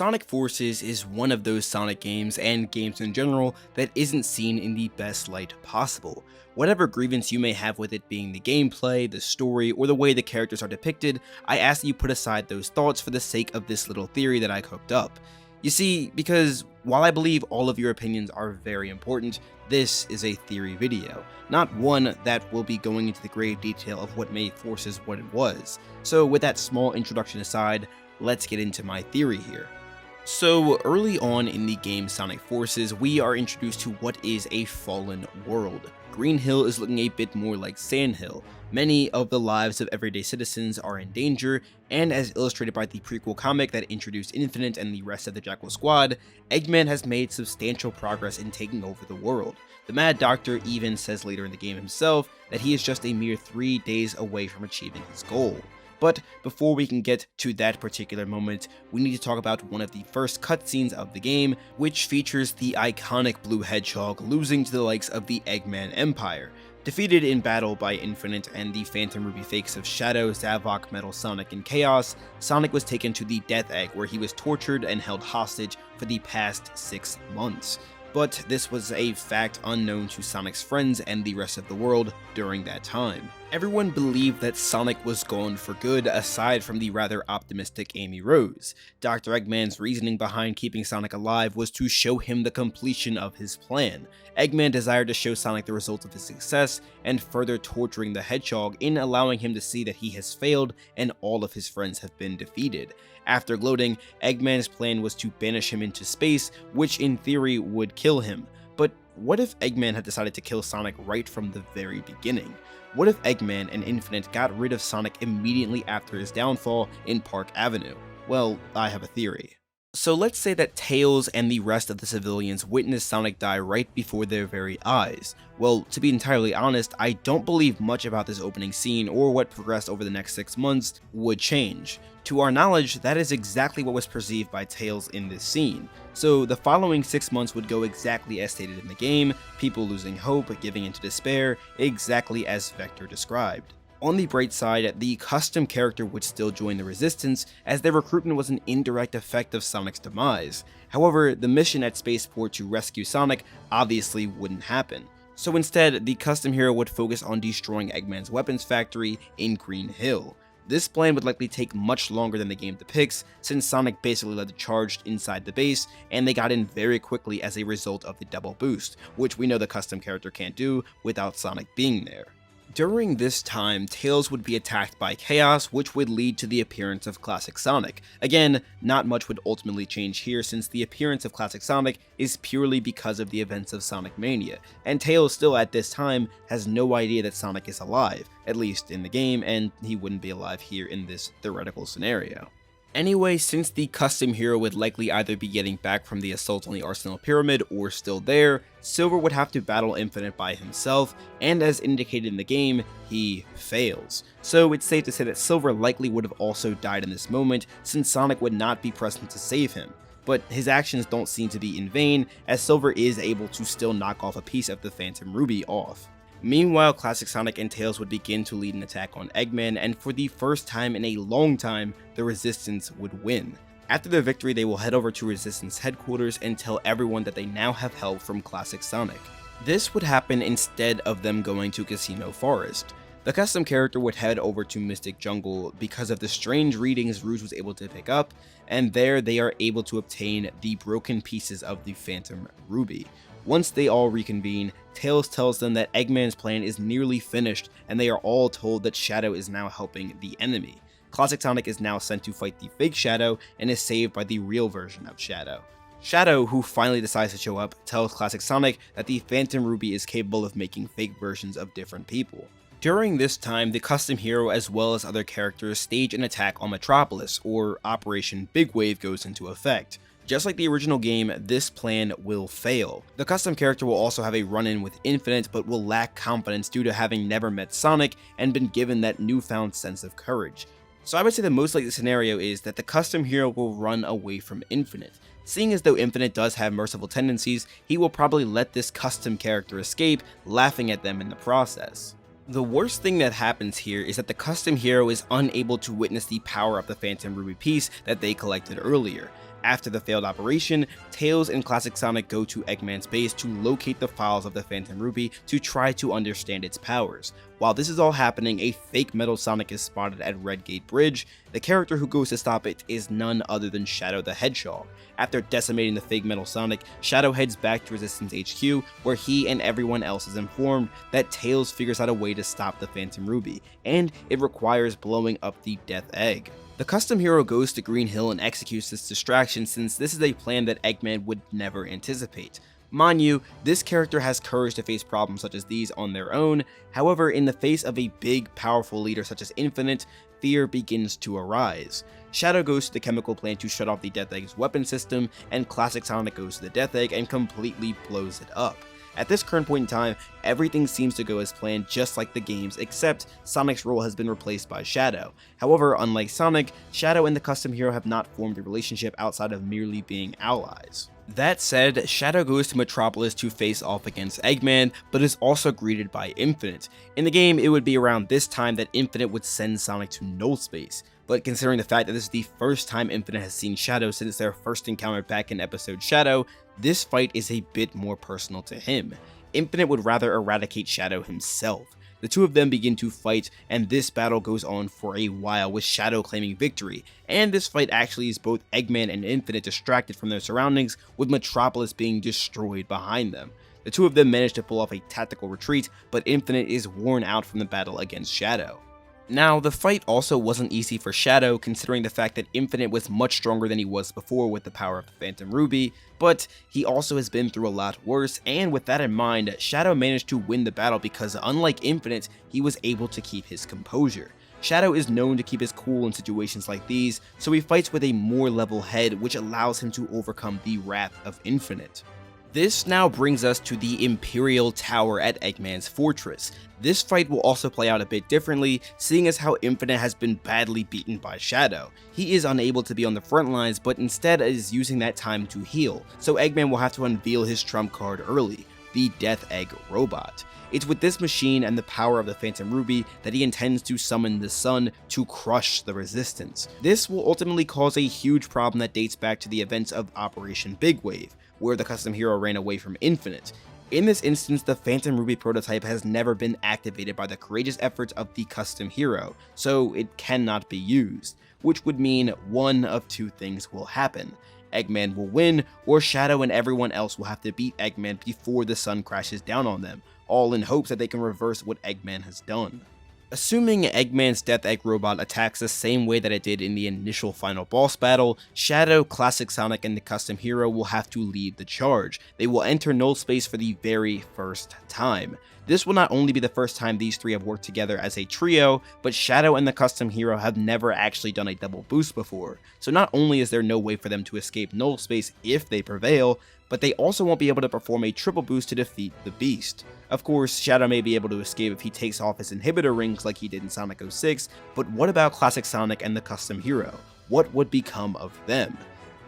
Sonic Forces is one of those Sonic games, and games in general, that isn't seen in the best light possible. Whatever grievance you may have with it being the gameplay, the story, or the way the characters are depicted, I ask that you put aside those thoughts for the sake of this little theory that I cooked up. You see, because while I believe all of your opinions are very important, this is a theory video, not one that will be going into the grave detail of what made Forces what it was. So with that small introduction aside, let's get into my theory here. So early on in the game Sonic Forces, we are introduced to what is a fallen world. Green Hill is looking a bit more like Sand Hill. Many of the lives of everyday citizens are in danger, and as illustrated by the prequel comic that introduced Infinite and the rest of the Jackal Squad, Eggman has made substantial progress in taking over the world. The Mad Doctor even says later in the game himself that he is just a mere 3 days away from achieving his goal. But before we can get to that particular moment, we need to talk about one of the first cutscenes of the game, which features the iconic Blue Hedgehog losing to the likes of the Eggman Empire. Defeated in battle by Infinite and the Phantom Ruby fakes of Shadow, Zavok, Metal Sonic, and Chaos, Sonic was taken to the Death Egg where he was tortured and held hostage for the past 6 months. But this was a fact unknown to Sonic's friends and the rest of the world during that time. Everyone believed that Sonic was gone for good, aside from the rather optimistic Amy Rose. Dr. Eggman's reasoning behind keeping Sonic alive was to show him the completion of his plan. Eggman desired to show Sonic the results of his success, and further torturing the Hedgehog in allowing him to see that he has failed and all of his friends have been defeated. After gloating, Eggman's plan was to banish him into space, which in theory would kill him. But what if Eggman had decided to kill Sonic right from the very beginning? What if Eggman and Infinite got rid of Sonic immediately after his downfall in Park Avenue? Well, I have a theory. So let's say that Tails and the rest of the civilians witnessed Sonic die right before their very eyes. Well, to be entirely honest, I don't believe much about this opening scene or what progressed over the next 6 months would change. To our knowledge, that is exactly what was perceived by Tails in this scene. So the following 6 months would go exactly as stated in the game, people losing hope, giving into despair, exactly as Vector described. On the bright side, the custom character would still join the Resistance, as their recruitment was an indirect effect of Sonic's demise. However, the mission at Spaceport to rescue Sonic obviously wouldn't happen. So instead, the custom hero would focus on destroying Eggman's weapons factory in Green Hill. This plan would likely take much longer than the game depicts, since Sonic basically led the charge inside the base, and they got in very quickly as a result of the double boost, which we know the custom character can't do without Sonic being there. During this time, Tails would be attacked by Chaos, which would lead to the appearance of Classic Sonic. Again, not much would ultimately change here since the appearance of Classic Sonic is purely because of the events of Sonic Mania, and Tails still at this time has no idea that Sonic is alive, at least in the game, and he wouldn't be alive here in this theoretical scenario. Anyway, since the custom hero would likely either be getting back from the assault on the Arsenal Pyramid or still there, Silver would have to battle Infinite by himself, and as indicated in the game, he fails. So it's safe to say that Silver likely would have also died in this moment, since Sonic would not be present to save him. But his actions don't seem to be in vain, as Silver is able to still knock off a piece of the Phantom Ruby off. Meanwhile, Classic Sonic and Tails would begin to lead an attack on Eggman, and for the first time in a long time, the Resistance would win. After their victory, they will head over to Resistance headquarters and tell everyone that they now have help from Classic Sonic. This would happen instead of them going to Casino Forest. The custom character would head over to Mystic Jungle because of the strange readings Rouge was able to pick up, and there they are able to obtain the broken pieces of the Phantom Ruby. Once they all reconvene, Tails tells them that Eggman's plan is nearly finished, and they are all told that Shadow is now helping the enemy. Classic Sonic is now sent to fight the fake Shadow, and is saved by the real version of Shadow. Shadow, who finally decides to show up, tells Classic Sonic that the Phantom Ruby is capable of making fake versions of different people. During this time, the custom hero as well as other characters stage an attack on Metropolis, or Operation Big Wave goes into effect. Just like the original game, this plan will fail. The custom character will also have a run-in with Infinite, but will lack confidence due to having never met Sonic and been given that newfound sense of courage. So I would say the most likely scenario is that the custom hero will run away from Infinite. Seeing as though Infinite does have merciful tendencies, he will probably let this custom character escape, laughing at them in the process. The worst thing that happens here is that the custom hero is unable to witness the power of the Phantom Ruby piece that they collected earlier. After the failed operation, Tails and Classic Sonic go to Eggman's base to locate the files of the Phantom Ruby to try to understand its powers. While this is all happening, a fake Metal Sonic is spotted at Red Gate Bridge. The character who goes to stop it is none other than Shadow the Hedgehog. After decimating the fake Metal Sonic, Shadow heads back to Resistance HQ, where he and everyone else is informed that Tails figures out a way to stop the Phantom Ruby, and it requires blowing up the Death Egg. The custom hero goes to Green Hill and executes this distraction, since this is a plan that Eggman would never anticipate. Mind you, this character has courage to face problems such as these on their own. However, in the face of a big, powerful leader such as Infinite, fear begins to arise. Shadow goes to the chemical plant to shut off the Death Egg's weapon system, and Classic Sonic goes to the Death Egg and completely blows it up. At this current point in time, everything seems to go as planned, just like the games, except Sonic's role has been replaced by Shadow. However, unlike Sonic, Shadow and the custom hero have not formed a relationship outside of merely being allies. That said, Shadow goes to Metropolis to face off against Eggman, but is also greeted by Infinite. In the game, it would be around this time that Infinite would send Sonic to null space. But considering the fact that this is the first time Infinite has seen Shadow since their first encounter back in episode Shadow, this fight is a bit more personal to him. Infinite would rather eradicate Shadow himself. The two of them begin to fight, and this battle goes on for a while, with Shadow claiming victory, and this fight actually is both Eggman and Infinite distracted from their surroundings, with Metropolis being destroyed behind them. The two of them manage to pull off a tactical retreat, but Infinite is worn out from the battle against Shadow. Now, the fight also wasn't easy for Shadow, considering the fact that Infinite was much stronger than he was before with the power of the Phantom Ruby, but he also has been through a lot worse, and with that in mind, Shadow managed to win the battle because unlike Infinite, he was able to keep his composure. Shadow is known to keep his cool in situations like these, so he fights with a more level head, which allows him to overcome the wrath of Infinite. This now brings us to the Imperial Tower at Eggman's fortress. This fight will also play out a bit differently, seeing as how Infinite has been badly beaten by Shadow. He is unable to be on the front lines, but instead is using that time to heal, so Eggman will have to unveil his trump card early, the Death Egg Robot. It's with this machine and the power of the Phantom Ruby that he intends to summon the sun to crush the Resistance. This will ultimately cause a huge problem that dates back to the events of Operation Big Wave, where the custom hero ran away from Infinite. In this instance, the Phantom Ruby prototype has never been activated by the courageous efforts of the custom hero, so it cannot be used, which would mean one of two things will happen. Eggman will win, or Shadow and everyone else will have to beat Eggman before the sun crashes down on them, all in hopes that they can reverse what Eggman has done. Assuming Eggman's Death Egg Robot attacks the same way that it did in the initial final boss battle, Shadow, Classic Sonic, and the custom hero will have to lead the charge. They will enter null space for the very first time. This will not only be the first time these three have worked together as a trio, but Shadow and the custom hero have never actually done a double boost before, so not only is there no way for them to escape null space if they prevail, but they also won't be able to perform a triple boost to defeat the Beast. Of course, Shadow may be able to escape if he takes off his inhibitor rings like he did in Sonic 06, but what about Classic Sonic and the custom hero? What would become of them?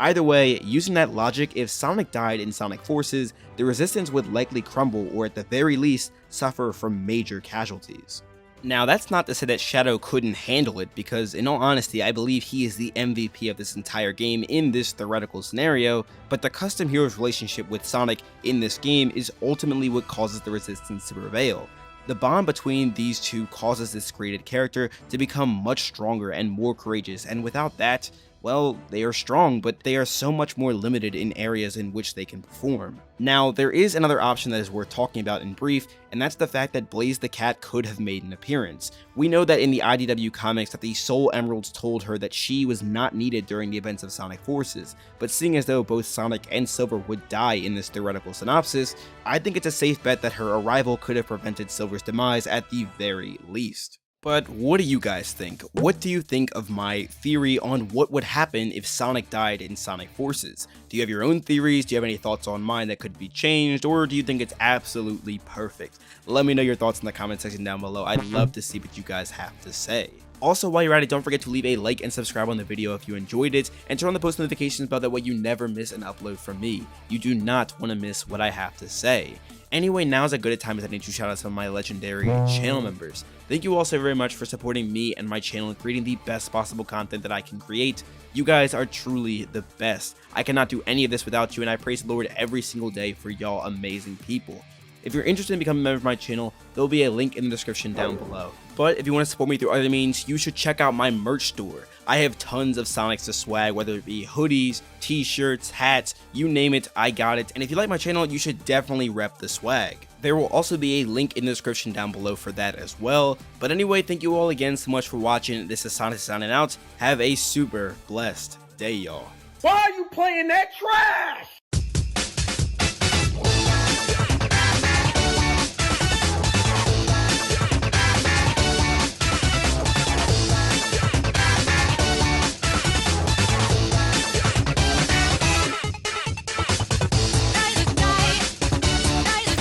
Either way, using that logic, if Sonic died in Sonic Forces, the Resistance would likely crumble, or at the very least, suffer from major casualties. Now, that's not to say that Shadow couldn't handle it, because in all honesty, I believe he is the MVP of this entire game in this theoretical scenario, but the custom hero's relationship with Sonic in this game is ultimately what causes the Resistance to prevail. The bond between these two causes this created character to become much stronger and more courageous, and without that, well, they are strong, but they are so much more limited in areas in which they can perform. Now, there is another option that is worth talking about in brief, and that's the fact that Blaze the Cat could have made an appearance. We know that in the IDW comics that the Soul Emeralds told her that she was not needed during the events of Sonic Forces, but seeing as though both Sonic and Silver would die in this theoretical synopsis, I think it's a safe bet that her arrival could have prevented Silver's demise at the very least. But what do you guys think? What do you think of my theory on what would happen if Sonic died in Sonic Forces? Do you have your own theories? Do you have any thoughts on mine that could be changed? Or do you think it's absolutely perfect? Let me know your thoughts in the comment section down below. I'd love to see what you guys have to say. Also, while you're at it, don't forget to leave a like and subscribe on the video if you enjoyed it, and turn on the post notifications bell, that way you never miss an upload from me. You do not want to miss what I have to say. Anyway, now is a good time as I need to shout out some of my legendary channel members. Thank you all so very much for supporting me and my channel and creating the best possible content that I can create. You guys are truly the best. I cannot do any of this without you, and I praise the Lord every single day for y'all amazing people. If you're interested in becoming a member of my channel, there will be a link in the description down below. But if you want to support me through other means, you should check out my merch store. I have tons of Sonicsta swag, whether it be hoodies, t-shirts, hats, you name it, I got it. And if you like my channel, you should definitely rep the swag. There will also be a link in the description down below for that as well. But anyway, thank you all again so much for watching. This is Sonicsta signing out. Have a super blessed day, y'all. Why are you playing that trash?